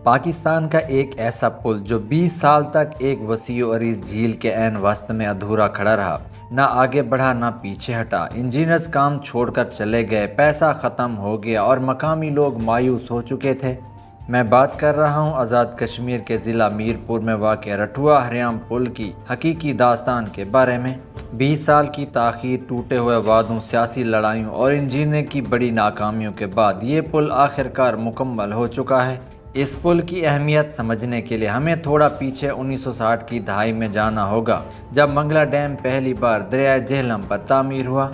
پاکستان کا ایک ایسا پل جو 20 سال تک ایک وسیع و عریض جھیل کے عین وسط میں ادھورا کھڑا رہا، نہ آگے بڑھا نہ پیچھے ہٹا۔ انجینئرز کام چھوڑ کر چلے گئے، پیسہ ختم ہو گیا اور مقامی لوگ مایوس ہو چکے تھے۔ میں بات کر رہا ہوں آزاد کشمیر کے ضلع میرپور میں واقع رٹھوا ہریام پل کی حقیقی داستان کے بارے میں۔ 20 سال کی تاخیر، ٹوٹے ہوئے وعدوں، سیاسی لڑائیوں اور انجینئرنگ کی بڑی ناکامیوں کے بعد یہ پل آخرکار مکمل ہو چکا ہے۔ اس پل کی اہمیت سمجھنے کے لیے ہمیں تھوڑا پیچھے 1960 کی دہائی میں جانا ہوگا، جب منگلا ڈیم پہلی بار دریائے جہلم پر تعمیر ہوا۔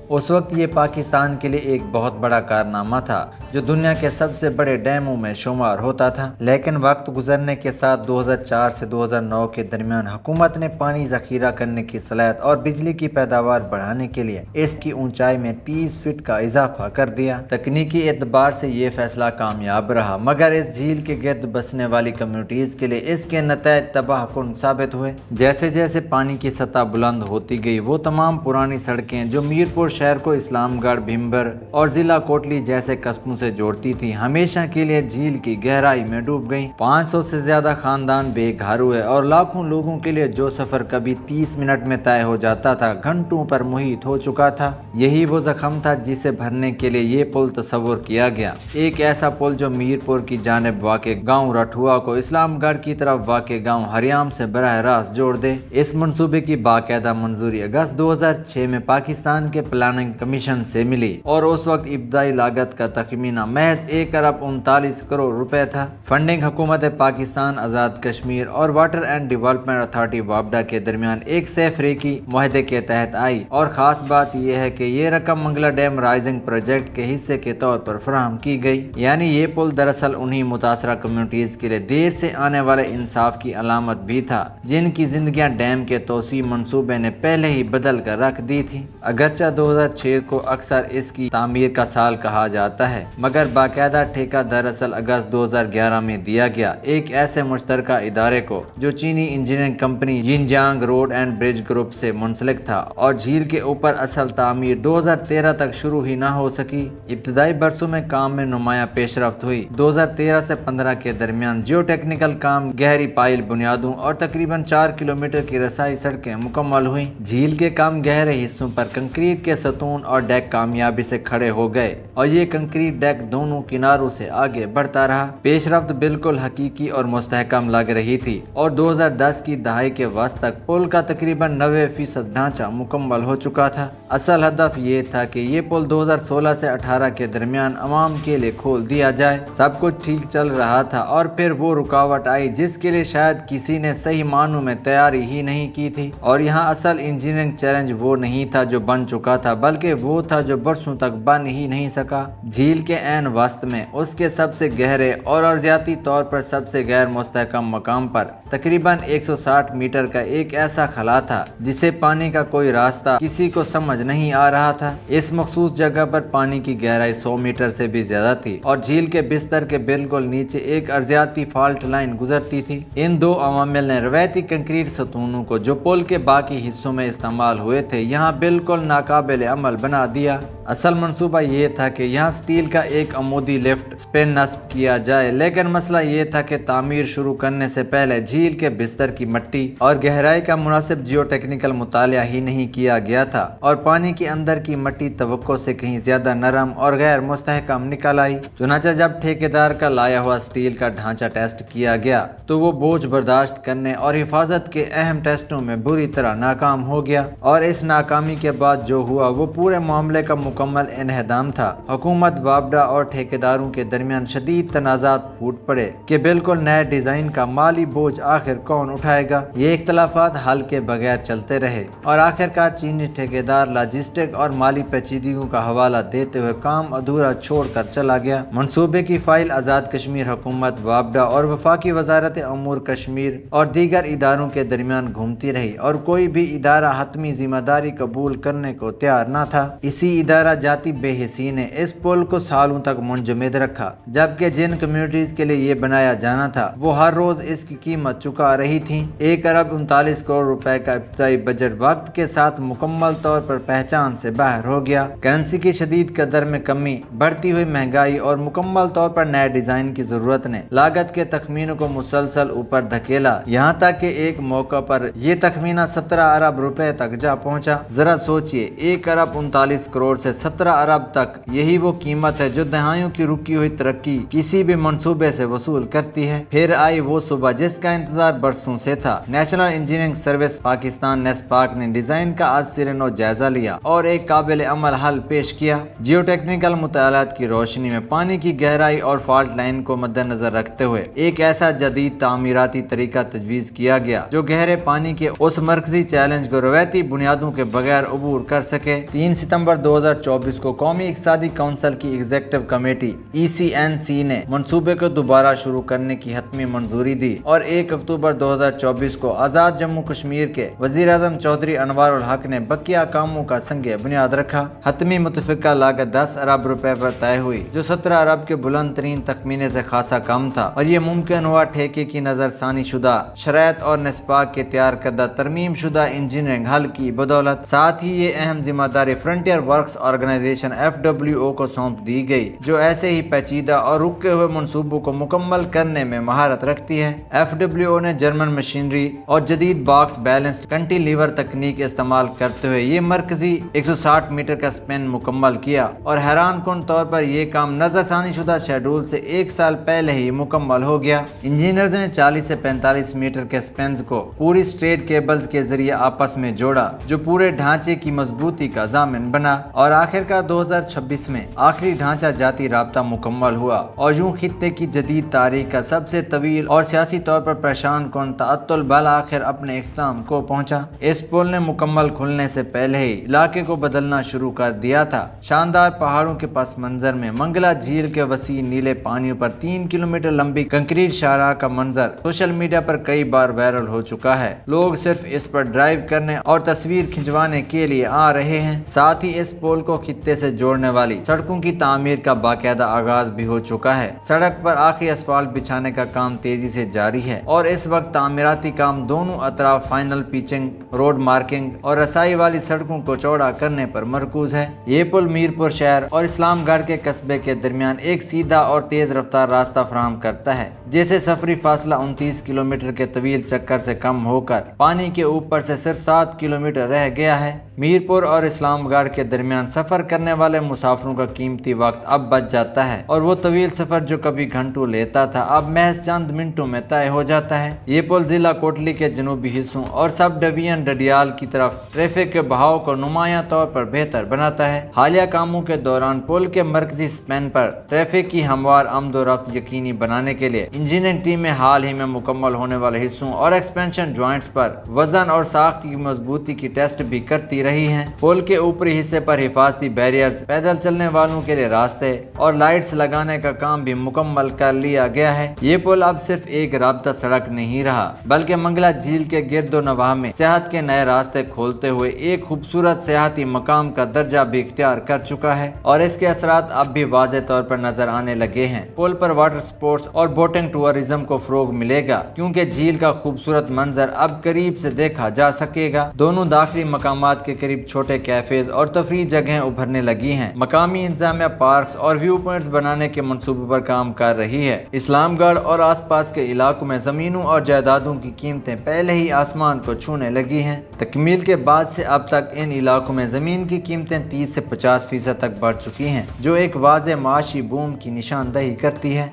اس وقت یہ پاکستان کے لیے ایک بہت بڑا کارنامہ تھا، جو دنیا کے سب سے بڑے ڈیموں میں شمار ہوتا تھا۔ لیکن وقت گزرنے کے ساتھ 2004 سے 2009 کے درمیان حکومت نے پانی ذخیرہ کرنے کی صلاحیت اور بجلی کی پیداوار بڑھانے کے لیے اس کی اونچائی میں 30 فٹ کا اضافہ کر دیا۔ تکنیکی اعتبار سے یہ فیصلہ کامیاب رہا، مگر اس جھیل کے گرد بسنے والی کمیونٹیز کے لیے اس کے نتائج تباہ کن ثابت ہوئے۔ جیسے جیسے پانی کی سطح بلند ہوتی گئی، وہ تمام پرانی سڑکیں جو میرپور شہر کو اسلام گڑھ، بھمبر اور ضلع کوٹلی جیسے قصبوں سے جوڑتی تھی، ہمیشہ کے لیے جھیل کی گہرائی میں ڈوب گئیں۔ 500 سے زیادہ خاندان بے گھر ہوئے اور لاکھوں لوگوں کے لیے جو سفر کبھی 30 منٹ میں طے ہو جاتا تھا، گھنٹوں پر محیط ہو چکا تھا۔ یہی وہ زخم تھا جسے بھرنے کے لیے یہ پل تصور کیا گیا، ایک ایسا پل جو میرپور کی جانب واقع گاؤں رٹھوا کو اسلام گڑھ کی طرف واقع گاؤں ہریام سے براہ راست جوڑ دے۔ اس منصوبے کی باقاعدہ منظوری اگست 2006 میں پاکستان کے پلاننگ کمیشن سے ملی اور اس وقت ابتدائی لاگت کا تخمینہ محض 1.39 کروڑ روپے تھا۔ فنڈنگ حکومت پاکستان، آزاد کشمیر اور واٹر اینڈ ڈیولپمنٹ اتھارٹی وابڈا کے درمیان ایک سہ فریقی معاہدے کے تحت آئی، اور خاص بات یہ ہے کہ یہ رقم منگلا ڈیم رائزنگ پروجیکٹ کے حصے کے طور پر فراہم کی گئی۔ یعنی یہ پل دراصل انہی متاثرہ کمیونٹیز کے لیے دیر سے آنے والے انصاف کی علامت بھی تھا، جن کی زندگیاں ڈیم کے توسیع منصوبے نے پہلے ہی بدل کر رکھ دی تھی۔ اگرچہ 2006 کو اکثر اس کی تعمیر کا سال کہا جاتا ہے، مگر باقاعدہ ٹھیکہ دراصل اگست 2011 میں دیا گیا، ایک ایسے مشترکہ ادارے کو جو چینی انجینئرنگ کمپنی ینجیانگ روڈ اینڈ برج گروپ سے منسلک تھا، اور جھیل کے اوپر اصل تعمیر 2013 تک شروع ہی نہ ہو سکی۔ ابتدائی برسوں میں کام میں نمایاں پیش رفت ہوئی۔ 2013 سے 15 کے درمیان جیو ٹیکنیکل کام، گہری پائل بنیادوں اور تقریباً 4 کلومیٹر کی رسائی سڑکیں مکمل ہوئیں۔ جھیل کے کم گہرے حصوں پر کنکریٹ کے ستون اور ڈیک کامیابی سے کھڑے ہو گئے، اور یہ کنکریٹ ڈیک دونوں کناروں سے آگے بڑھتا رہا۔ پیش رفت بالکل حقیقی اور مستحکم لگ رہی تھی، اور 2010 کی دہائی کے وسط تک پل کا تقریباً 90% ڈھانچہ مکمل ہو چکا تھا۔ اصل ہدف یہ تھا کہ یہ پل 2016 سے 18 کے درمیان عوام کے لیے کھول دیا جائے۔ سب کچھ ٹھیک چل رہا تھا، اور پھر وہ رکاوٹ آئی جس کے لیے شاید کسی نے صحیح معنوں میں تیاری ہی نہیں کی تھی۔ اور یہاں اصل انجینئرنگ چیلنج وہ نہیں تھا جو بن چکا تھا، بلکہ وہ تھا جو برسوں تک بن ہی نہیں سکا۔ جھیل کے عین وسط میں، اس کے سب سے گہرے اور ارضیاتی طور پر سب سے غیر مستحکم مقام پر، تقریباً 160 میٹر کا ایک ایسا خلا تھا جسے پانی کا کوئی راستہ کسی کو سمجھ نہیں آ رہا تھا۔ اس مخصوص جگہ پر پانی کی گہرائی 100 میٹر سے بھی زیادہ تھی، اور جھیل کے بستر کے بالکل نیچے ایک ارضیاتی فالٹ لائن گزرتی تھی۔ ان دو عوامل نے روایتی کنکریٹ ستونوں کو جو پل کے باقی حصوں میں استعمال ہوئے تھے، یہاں بالکل ناقابل عمل بنا دیا۔ اصل منصوبہ یہ تھا کہ یہاں سٹیل کا ایک عمودی لفٹ اسپین نصب کیا جائے، لیکن مسئلہ یہ تھا کہ تعمیر شروع کرنے سے پہلے جھیل کے بستر کی مٹی اور گہرائی کا مناسب جیو ٹیکنیکل مطالعہ ہی نہیں کیا گیا تھا، اور پانی کے اندر کی مٹی توقع سے کہیں زیادہ نرم اور غیر مستحکم نکل آئی۔ چنانچہ جب ٹھیکیدار کا لایا ہوا سٹیل کا ڈھانچہ ٹیسٹ کیا گیا تو وہ بوجھ برداشت کرنے اور حفاظت کے اہم ٹیسٹوں میں بری طرح ناکام ہو گیا، اور اس ناکامی کے بعد جو ہوا وہ پورے معاملے کا مکمل انہدام تھا۔ حکومت، وابڈا اور ٹھیکیداروں کے درمیان شدید تنازعات پھوٹ پڑے کہ بالکل نئے ڈیزائن کا مالی بوجھ آخر کون اٹھائے گا۔ یہ اختلافات حل کے بغیر چلتے رہے، اور آخرکار چینی ٹھیکیدار لاجسٹک اور مالی پیچیدگیوں کا حوالہ دیتے ہوئے کام ادھورا چھوڑ کر چلا گیا۔ منصوبے کی فائل آزاد کشمیر حکومت، وابڈا اور وفاقی وزارت امور کشمیر اور دیگر اداروں کے درمیان گھومتی رہی، اور کوئی بھی ادارہ حتمی ذمہ داری قبول کرنے کو تیار तैयार न था। इसी इदारा जाती बेहिसी ने इस पुल को सालों तक मुंजमद रखा, जबकि जिन कम्युनिटीज के लिए ये बनाया जाना था वो हर रोज इसकी कीमत चुका रही थी। 1 अरब 39 करोड़ रुपए का इब्तदाई बजट वक्त के साथ मुकम्मल तौर पर पहचान से बाहर हो गया। करेंसी की शदीद कदर में कमी, बढ़ती हुई महंगाई और मुकम्मल तौर पर नए डिजाइन की जरूरत ने लागत के तखमीनों को मुसलसल ऊपर धकेला, यहाँ तक कि एक मौका पर यह तखमीना 17 अरब रुपए तक जा पहुंचा। जरा सोचिए, 1 अरब 39 करोड़ से 17 अरब तक, यही वो कीमत है जो दहाइयों की रुकी हुई तरक्की किसी भी मंसूबे से वसूल करती है। फिर आई वो सुबह जिसका इंतजार बरसों से था। National engineering service Pakistan NESPAK ने डिजाइन का आज सिरे-नो जायजा लिया और एक काबिल अमल हल पेश किया। जियो टेक्निकल मुतालात की रोशनी में पानी की गहराई और फॉल्ट लाइन को मद्देनजर रखते हुए एक ऐसा जदीद तामीराती तरीका तजवीज किया गया जो गहरे पानी के उस मरकजी चैलेंज को रवायती बुनियादों के बगैर अबूर कर सके। 3 सितंबर 2024 को कौमी इक़्तिसादी काउंसिल की एग्जीक्यूटिव कमेटी ECNC ने मंसूबे को दोबारा शुरू करने की हतमी मंजूरी दी और 1 अक्टूबर 2024 को आज़ाद जम्मू कश्मीर के वज़ीर आज़म चौधरी अनवारुल हक ने बकिया कामों का संगे बुनियाद रखा। हतमी मुतफ़िका लागत 10 अरब रुपए पर तय हुई, जो 17 अरब के बुलंद तरीन तखमीने से खासा कम था, और ये मुमकिन हुआ ठेके की नजरसानी शुदा शराइत और नेस्पाक के तैयार करदा तरमीम शुदा इंजीनियरिंग हल की बदौलत। साथ ही ये अहम जिम्मेदारी फ्रंटियर वर्क्स ऑर्गेनाइजेशन FWO को सौंप दी गई, जो ऐसे ही पेचीदा और रुके हुए मंसूबों को मुकम्मल करने में महारत रखती है। FWO ने जर्मन मशीनरी और जदीद बॉक्स बैलेंस्ड कैंटिलीवर तकनीक इस्तेमाल करते हुए ये मरकजी 160 मीटर का स्पेन मुकम्मल किया, और हैरान कुन तौर पर यह काम नजरसानी शुदा शेड्यूल से 1 साल पहले ही मुकम्मल हो गया। इंजीनियर्स ने 40 से 45 मीटर के स्पेन्स को पूरी स्ट्रेट केबल्स के जरिए आपस में जोड़ा, जो पूरे ढांचे की मजबूती का जामिन बना, और आखिरकार 2026 में आखिरी ढांचा जाती राब्ता मुकम्मल हुआ, और यूं खित्ते की जदीद तारीख का सबसे तवील और सियासी तौर पर परेशान कौन तअत्तुल बल आखिर अपने इख्तिताम को पहुंचा। इस पुल ने मुकम्मल खुलने से पहले ही इलाके को बदलना शुरू कर दिया था। शानदार पहाड़ों के पस मंजर में मंगला झील के वसी नीले पानियों पर 3 किलोमीटर लंबी कंक्रीट शाहराह का मंजर सोशल मीडिया पर कई बार वायरल हो चुका है। लोग सिर्फ इस पर ड्राइव करने और तस्वीर खिंचवाने के लिए आ रहे हैं। साथ ही इस पुल को खित्ते से जोड़ने वाली सड़कों की तामीर का बाकायदा आगाज भी हो चुका है। सड़क पर आखिरी असफाल्ट बिछाने का काम तेजी से जारी है, और इस वक्त तामीराती काम दोनों अतराफ फाइनल पिचिंग, रोड मार्किंग और रसाई वाली सड़कों को चौड़ा करने पर मरकूज है। ये पुल मीरपुर शहर और इस्लामगढ़ के कस्बे के दरमियान एक सीधा और तेज रफ्तार रास्ता फराहम करता है, जैसे सफरी फासला 29 किलोमीटर के तवील चक्कर से कम होकर पानी के ऊपर से सिर्फ 7 किलोमीटर रह गया है। मीरपुर और इस्लामगढ़ के दरमियान सफर करने वाले मुसाफिरों का कीमती वक्त अब बच जाता है, और वो तवील सफर जो कभी घंटों लेता था अब महज चंद मिनटों में तय हो जाता है। ये पुल जिला कोटली के जनूबी हिस्सों और सब डिवीजन डडियाल की तरफ ट्रैफिक के बहाव को नुमाया तौर पर बेहतर बनाता है। हालिया कामों के दौरान पुल के मरकजी स्पेन पर ट्रैफिक की हमवार आमदोरफ्त यकीनी बनाने के लिए इंजीनियरिंग टीमें हाल ही में मुकम्मल होने वाले हिस्सों और एक्सपेंशन ज्वाइंट्स पर वजन और साख्त की मजबूती की टेस्ट भी करती रही हैं। पुल के ऊपरी हिस्से पर हिफाजती बैरियर्स, पैदल चलने वालों के लिए रास्ते और लाइट्स लगाने का काम भी मुकम्मल कर लिया गया है। ये पुल अब सिर्फ एक राब्ता सड़क नहीं रहा, बल्कि मंगला झील के गिरदो नवाह में सेहत के नए रास्ते खोलते हुए एक खूबसूरत सियाहती मकाम का दर्जा भी इख्तियार कर चुका है, और इसके असरात अब भी वाज़े तौर पर नजर आने लगे हैं। पुल पर वाटर स्पोर्ट्स और बोटिंग टूरिज्म को फरोग मिलेगा, क्योंकि झील का खूबसूरत मंजर अब करीब से देखा जा सकेगा। दोनों दाखिली मकामात के करीब छोटे कैफेज और तफरीह जगहें उभरने लगी हैं। मकामी इंतजामिया पार्क्स और व्यू पॉइंट्स बनाने के मंसूबे पर काम कर रही है। इस्लामगढ़ और आसपास के इलाकों में जमीनों और जायदादों की कीमतें पहले ही आसमान को छूने लगी हैं। तकमील के बाद से अब तक इन इलाकों में जमीन की कीमतें 30 से 50% तक बढ़ चुकी हैं, जो एक वाज़े माशी बूम की निशानदही करती है।